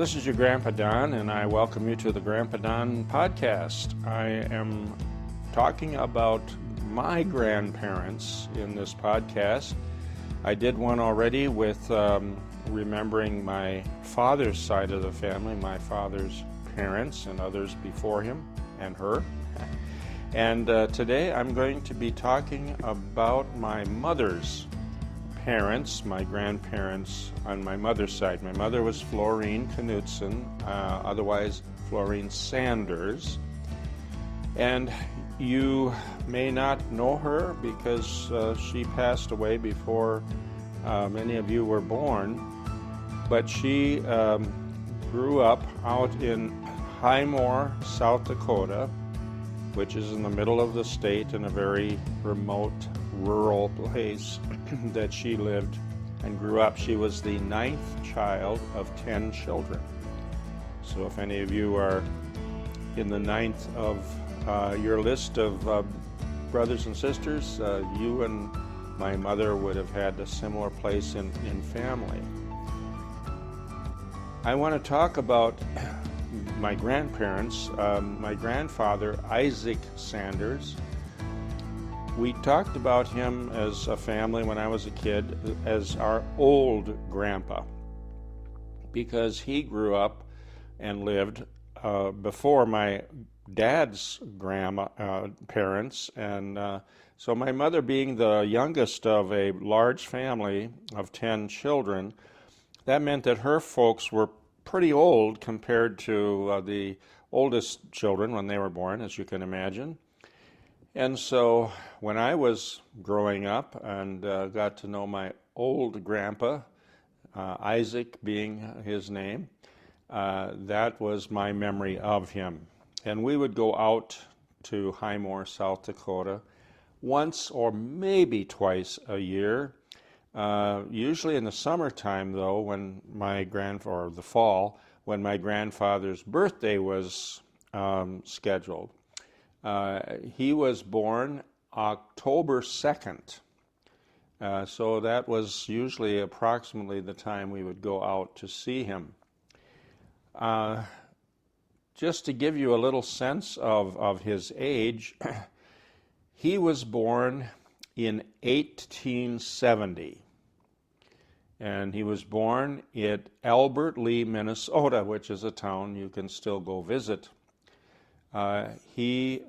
This is your Grandpa Don, and I welcome you to the Grandpa Don podcast. I am talking about my grandparents in this podcast. I did one already with remembering my father's side of the family, my father's parents and others before him and her. And today I'm going to be talking about my mother's parents, my grandparents on my mother's side. My mother was Florine Knudsen, otherwise Florine Sanders. And you may not know her because she passed away before many of you were born. But she grew up out in Highmore, South Dakota, which is in the middle of the state in a very remote, rural place that she lived and grew up. She was the 9th child of 10 children. So if any of you are in the 9th of your list of brothers and sisters, you and my mother would have had a similar place in family. I want to talk about my grandparents. My grandfather, Isaac Sanders. We talked about him as a family when I was a kid as our old grandpa, because he grew up and lived before my dad's parents, and so my mother, being the youngest of a large family of 10 children, that meant that her folks were pretty old compared to the oldest children when they were born, as you can imagine. And so when I was growing up and got to know my old grandpa, Isaac being his name, that was my memory of him. And we would go out to Highmore, South Dakota, once or maybe twice a year. Usually in the summertime, though, when or the fall, when my grandfather's birthday was scheduled. He was born October 2nd, so that was usually approximately the time we would go out to see him. Just to give you a little sense of his age, he was born in 1870, and he was born at Albert Lea, Minnesota, which is a town you can still go visit. He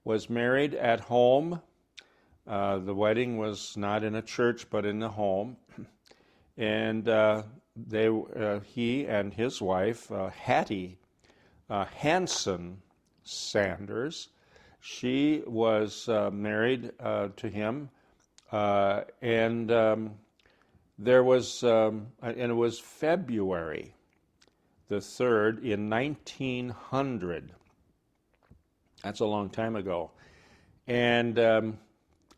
was married at home. The wedding was not in a church, but in the home. And he and his wife, Hattie Hanson Sanders, she was married to him, and there was, and it was February the 3rd in 1900. That's a long time ago. And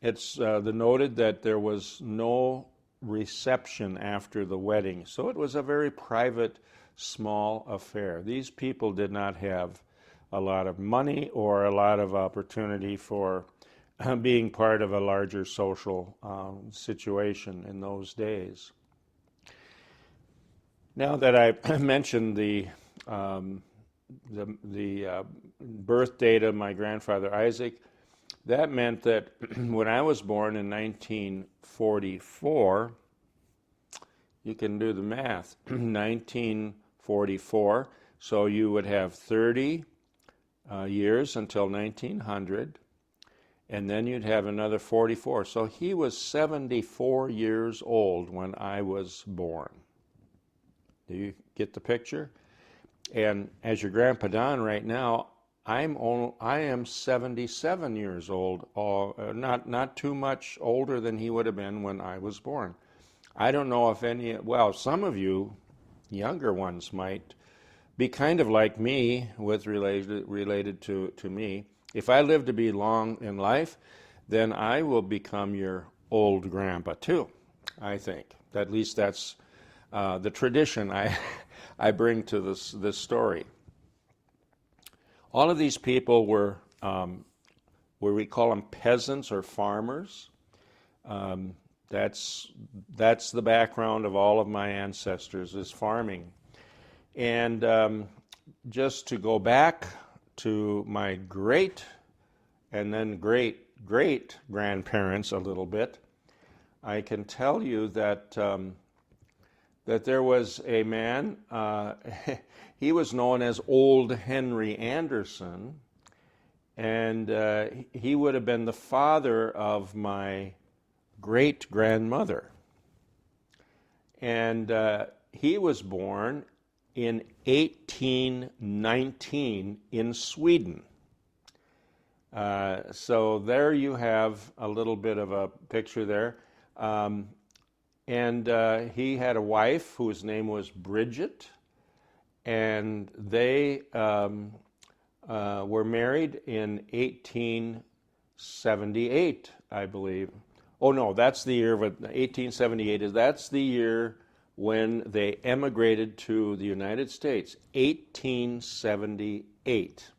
it's noted that there was no reception after the wedding. So it was a very private, small affair. These people did not have a lot of money or a lot of opportunity for being part of a larger social situation in those days. Now that I mentioned the birth date of my grandfather Isaac, that meant that when I was born in 1944, you can do the math, 1944, so you would have 30 years until 1900, and then you'd have another 44. So he was 74 years old when I was born. Do you get the picture? And as your Grandpa Don right now, I am 77 years old, not too much older than he would have been when I was born. I don't know if some of you younger ones might be kind of like me related to me. If I live to be long in life, then I will become your old grandpa too, I think. At least that's the tradition I bring to this story. All of these people were we call them peasants or farmers. That's the background of all of my ancestors, is farming. And just to go back to my great and then great grandparents a little bit, I can tell you that that there was a man, he was known as Old Henry Anderson, and he would have been the father of my great-grandmother. And he was born in 1819 in Sweden. So there you have a little bit of a picture there. And he had a wife whose name was Bridget, and they were married in 1878, I believe. Oh no, that's the year of 1878. That's the year when they emigrated to the United States, 1878.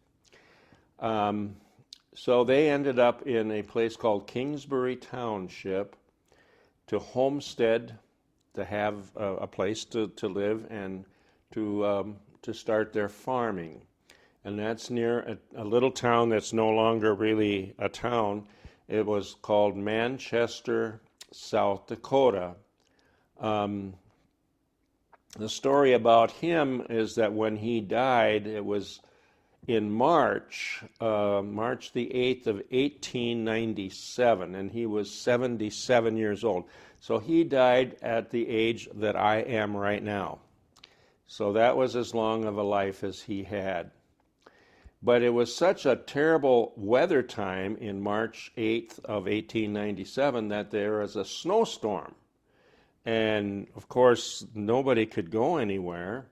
So they ended up in a place called Kingsbury Township to homestead, to have a place to live and to start their farming. And that's near a little town that's no longer really a town. It was called Manchester, South Dakota. The story about him is that when he died, it was in March the 8th of 1897, and he was 77 years old. So he died at the age that I am right now. So that was as long of a life as he had. But it was such a terrible weather time in March 8th of 1897 that there was a snowstorm. And of course, nobody could go anywhere.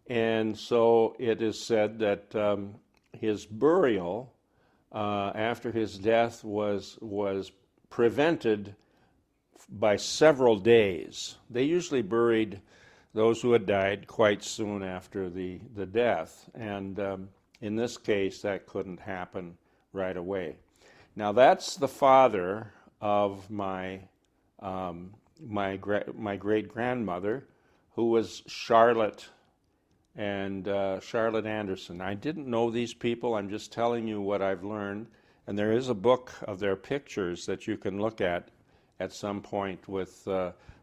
And so it is said that his burial after his death was prevented by several days. They usually buried those who had died quite soon after the death. And in this case, that couldn't happen right away. Now, that's the father of my great-grandmother, who was Charlotte Anderson. I didn't know these people. I'm just telling you what I've learned. And there is a book of their pictures that you can look at some point with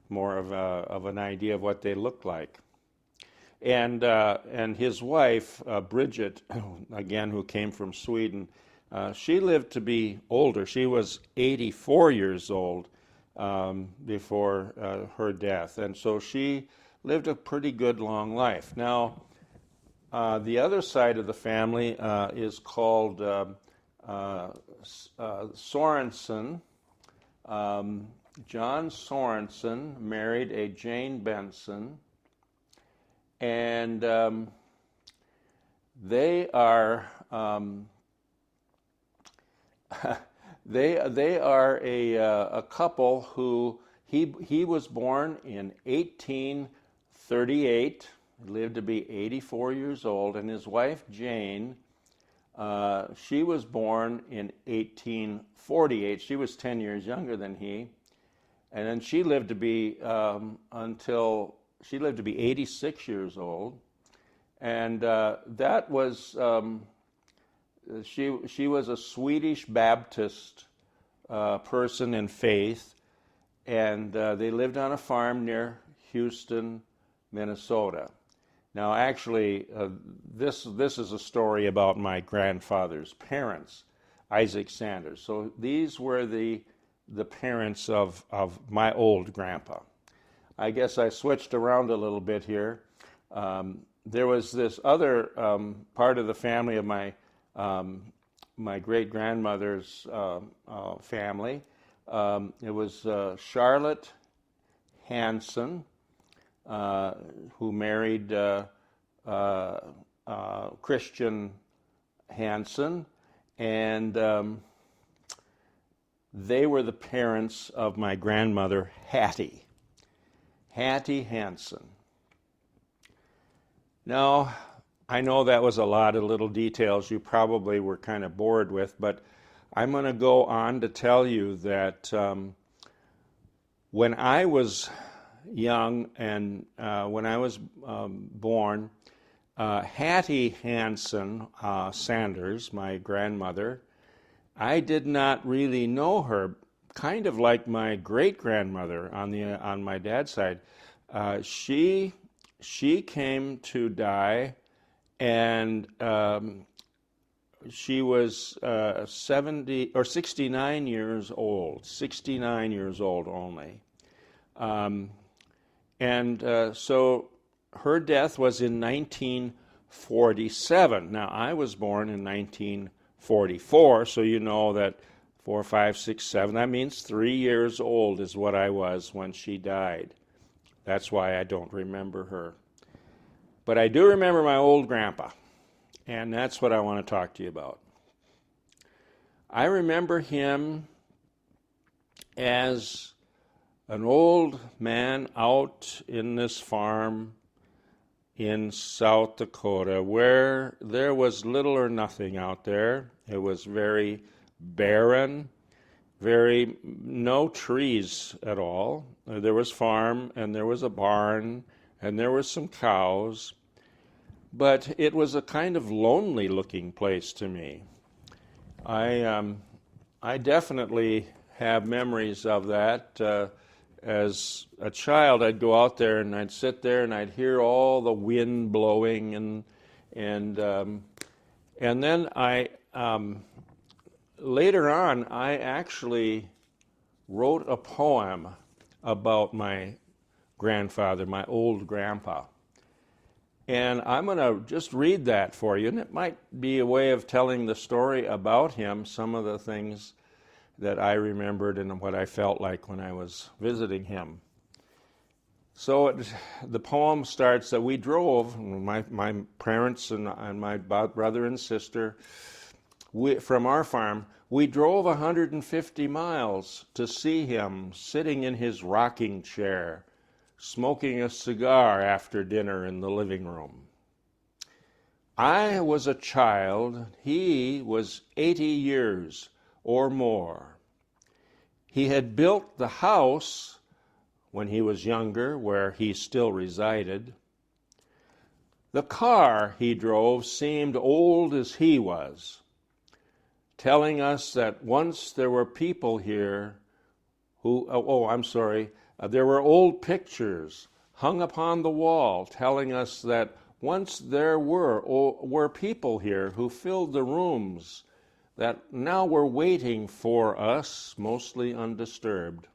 more of an idea of what they look like. And his wife, Bridget, again, who came from Sweden, she lived to be older. She was 84 years old before her death. And so she lived a pretty good long life. Now, the other side of the family is called Sorensen. John Sorensen married a Jane Benson, and they are they are a couple who he was born in 1838. He lived to be 84 years old, and his wife Jane, she was born in 1848. She was 10 years younger than he, and then she lived to be 86 years old, and that was she was a Swedish Baptist person in faith, and they lived on a farm near Houston, Minnesota. Now, actually, this is a story about my grandfather's parents, Isaac Sanders. So these were the parents of my old grandpa. I guess I switched around a little bit here. There was this other part of the family of my great-grandmother's family. It was Charlotte Hanson, who married Christian Hansen, and they were the parents of my grandmother, Hattie Hansen. Now, I know that was a lot of little details you probably were kind of bored with, but I'm going to go on to tell you that when I was young, and when I was born, Hattie Hanson Sanders, my grandmother, I did not really know her. Kind of like my great-grandmother on my dad's side, she came to die, and she was 70 or 69 years old, 69 years old only. So her death was in 1947. Now, I was born in 1944, so you know that 4, 5, 6, 7, that means 3 years old is what I was when she died. That's why I don't remember her. But I do remember my old grandpa, and that's what I want to talk to you about. I remember him as an old man out in this farm in South Dakota where there was little or nothing out there. It was very barren, no trees at all. There was farm, and there was a barn, and there were some cows, but it was a kind of lonely looking place to me. I definitely have memories of that. As a child, I'd go out there and I'd sit there and I'd hear all the wind blowing, and then later on I actually wrote a poem about my grandfather, my old grandpa. And I'm going to just read that for you, and it might be a way of telling the story about him, some of the things that I remembered and what I felt like when I was visiting him. So the poem starts that we drove, my parents and my brother and sister, from our farm, we drove 150 miles to see him sitting in his rocking chair, smoking a cigar after dinner in the living room. I was a child. He was 80 years or more. He had built the house when he was younger, where he still resided. The car he drove seemed old as he was, telling us that once there were people here who, there were old pictures hung upon the wall telling us that once there were people here who filled the rooms that now were waiting for us, mostly undisturbed.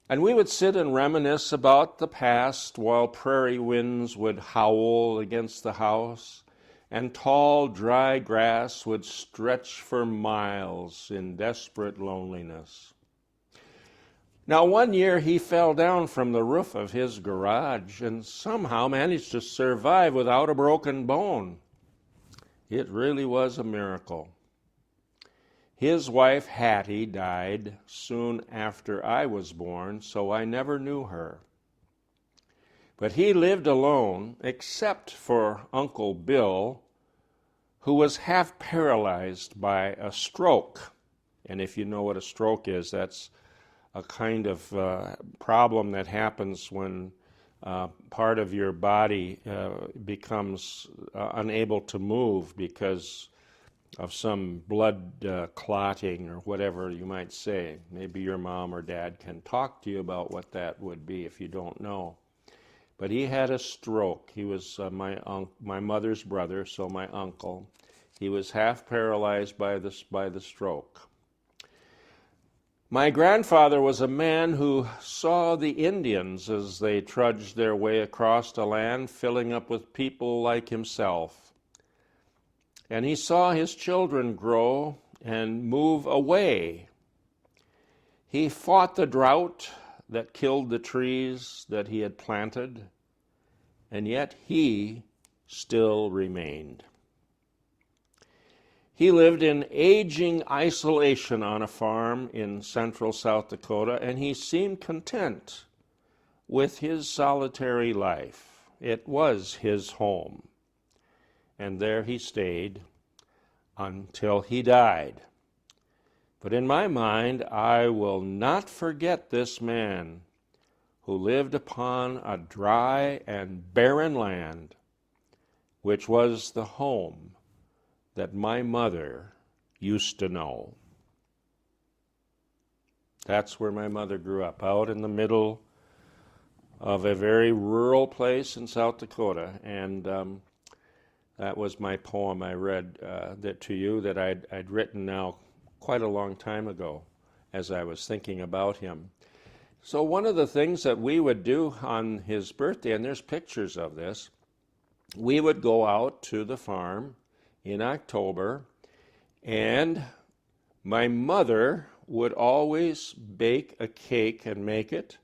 And we would sit and reminisce about the past while prairie winds would howl against the house and tall, dry grass would stretch for miles in desperate loneliness. Now, one year he fell down from the roof of his garage and somehow managed to survive without a broken bone. It really was a miracle. His wife, Hattie, died soon after I was born, so I never knew her. But he lived alone, except for Uncle Bill, who was half paralyzed by a stroke. And if you know what a stroke is, that's a kind of problem that happens when part of your body becomes unable to move because of some blood clotting or whatever you might say. Maybe your mom or dad can talk to you about what that would be if you don't know. But he had a stroke. He was my mother's brother, so my uncle. He was half paralyzed by the stroke. My grandfather was a man who saw the Indians as they trudged their way across the land, filling up with people like himself. And he saw his children grow and move away. He fought the drought that killed the trees that he had planted, and yet he still remained. He lived in aging isolation on a farm in central South Dakota, and he seemed content with his solitary life. It was his home. And there he stayed until he died. But in my mind, I will not forget this man who lived upon a dry and barren land, which was the home that my mother used to know. That's where my mother grew up, out in the middle of a very rural place in South Dakota. And that was my poem I read that to you that I'd written now quite a long time ago as I was thinking about him. So one of the things that we would do on his birthday, and there's pictures of this, we would go out to the farm in October, and my mother would always bake a cake and make it,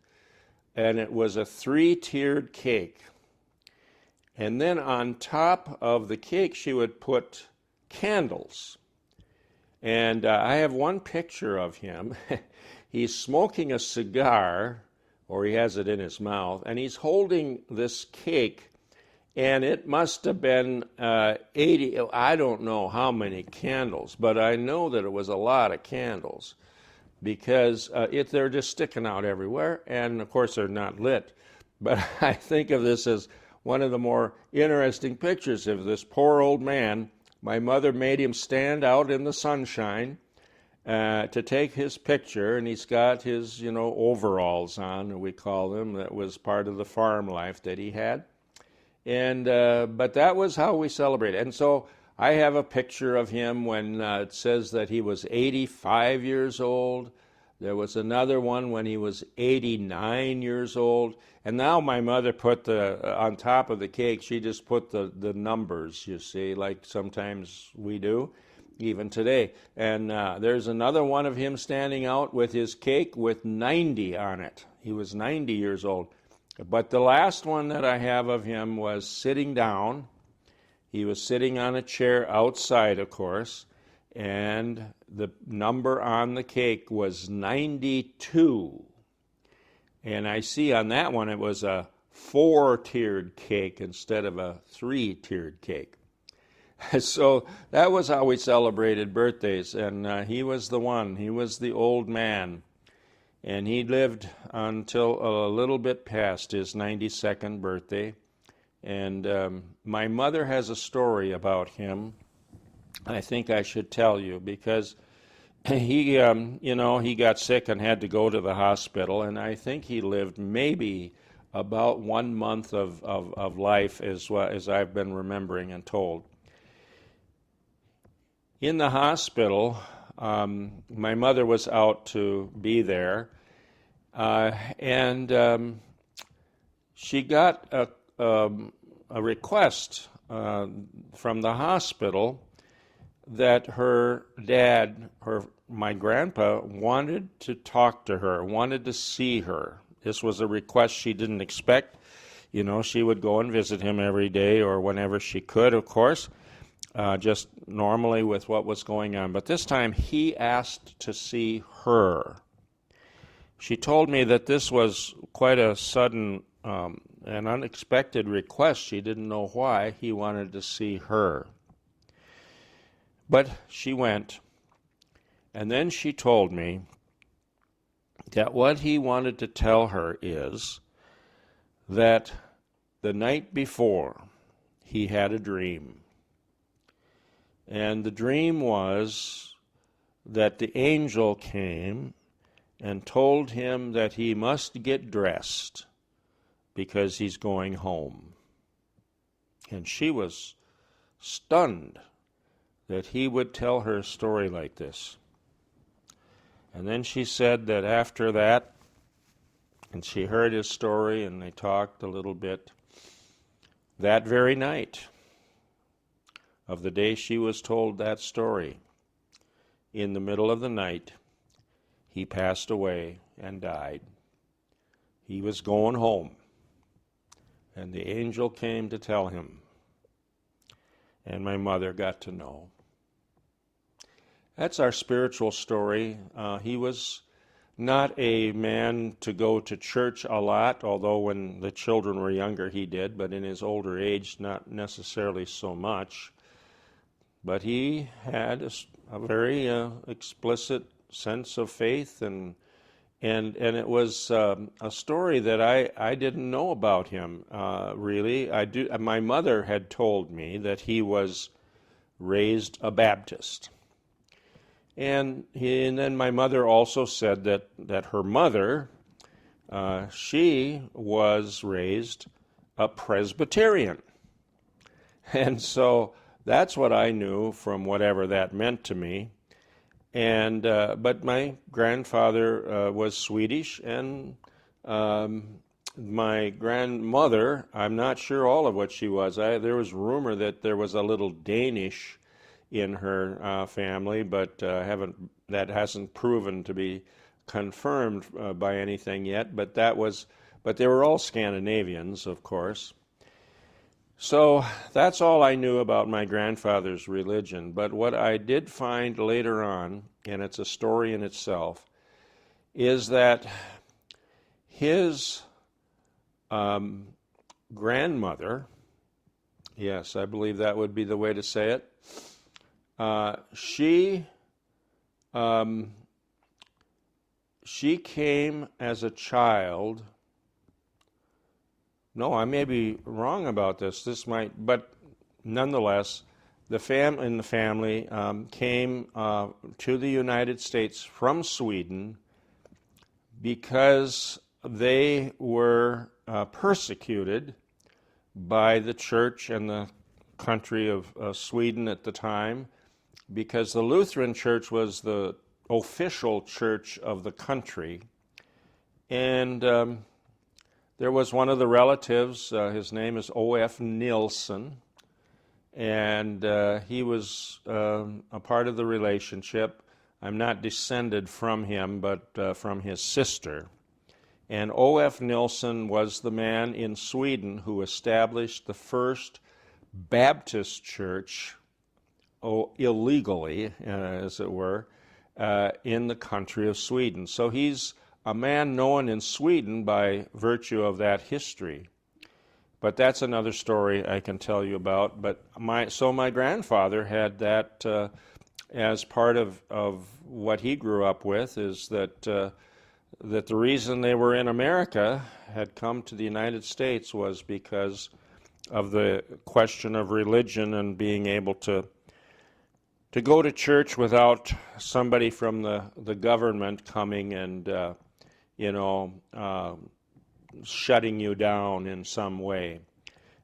and it was a 3-tiered cake. And then on top of the cake, she would put candles. And I have one picture of him. He's smoking a cigar, or he has it in his mouth, and he's holding this cake, and it must have been 80, I don't know how many candles, but I know that it was a lot of candles, because they're just sticking out everywhere, and of course they're not lit. But I think of this as one of the more interesting pictures of this poor old man. My mother made him stand out in the sunshine to take his picture, and he's got his, overalls on, we call them. That was part of the farm life that he had. And but that was how we celebrated. And so I have a picture of him when it says that he was 85 years old. There was another one when he was 89 years old. And now my mother put on top of the cake, she just put the numbers, you see, like sometimes we do, even today. And there's another one of him standing out with his cake with 90 on it. He was 90 years old. But the last one that I have of him was sitting down. He was sitting on a chair outside, of course, and the number on the cake was 92. And I see on that one it was a 4-tiered cake instead of a 3-tiered cake. So that was how we celebrated birthdays, and he was the one. He was the old man. And he lived until a little bit past his 92nd birthday. And my mother has a story about him I think I should tell you, because he got sick and had to go to the hospital, and I think he lived maybe about 1 month of life as I've been remembering and told. In the hospital, my mother was out to be there, and she got a request from the hospital that her dad, my grandpa, wanted to talk to her, wanted to see her. This was a request she didn't expect. She would go and visit him every day or whenever she could, of course, just normally with what was going on. But this time he asked to see her. She told me that this was quite a sudden and unexpected request. She didn't know why he wanted to see her. But she went, and then she told me that what he wanted to tell her is that the night before he had a dream. And the dream was that the angel came and told him that he must get dressed because he's going home. And she was stunned that he would tell her a story like this. And then she said that after that, and she heard his story and they talked a little bit, that very night of the day she was told that story, in the middle of the night, he passed away and died. He was going home, and the angel came to tell him, and my mother got to know. That's our spiritual story. He was not a man to go to church a lot, although when the children were younger he did, but in his older age not necessarily so much. But he had a very explicit sense of faith and And it was a story that I didn't know about him really. My mother had told me that he was raised a Baptist. And then my mother also said that her mother, she was raised a Presbyterian. And so that's what I knew from whatever that meant to me. And but my grandfather was Swedish, and my grandmother, I'm not sure all of what she was. There was rumor that there was a little Danish in her family, but that hasn't proven to be confirmed by anything yet. But they were all Scandinavians, of course. So that's all I knew about my grandfather's religion. But what I did find later on, and it's a story in itself, is that his grandmother, yes, I believe that would be the way to say it, she came as a child. No, I may be wrong about this. But nonetheless, the family came to the United States from Sweden because they were persecuted by the church and the country of Sweden at the time, because the Lutheran Church was the official church of the country, and there was one of the relatives, his name is O.F. Nilsson, and he was a part of the relationship. I'm not descended from him, but from his sister. And O.F. Nilsson was the man in Sweden who established the first Baptist church, illegally, as it were, in the country of Sweden. So he's a man known in Sweden by virtue of that history. But that's another story I can tell you about. But my grandfather had that as part of what he grew up with, is that the reason they were in America, had come to the United States, was because of the question of religion and being able to go to church without somebody from the government coming and shutting you down in some way.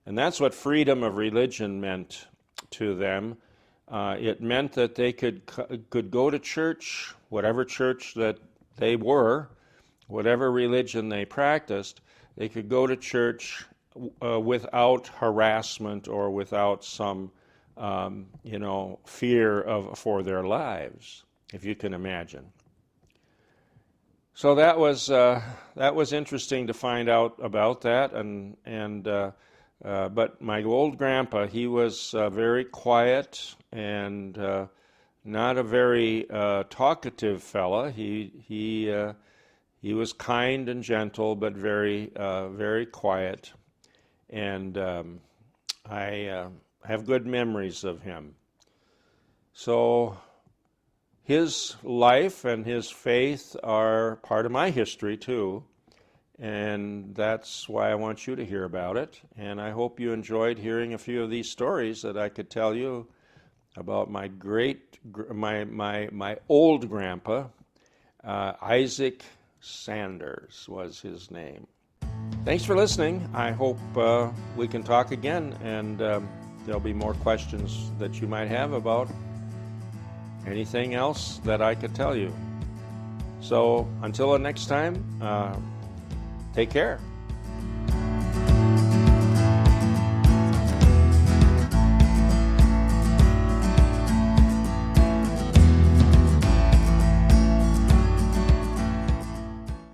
And that's what freedom of religion meant to them. It meant that they could go to church, whatever church that they were, whatever religion they practiced, they could go to church without harassment or without some fear for their lives, if you can imagine. So that was interesting to find out about that, but my old grandpa, he was very quiet and not a very talkative fella. He was kind and gentle, but very very quiet, and I have good memories of him. So his life and his faith are part of my history too, and that's why I want you to hear about it. And I hope you enjoyed hearing a few of these stories that I could tell you about my old grandpa. Isaac Sanders was his name. Thanks for listening. I hope we can talk again, and there'll be more questions that you might have about anything else that I could tell you. So until the next time, take care.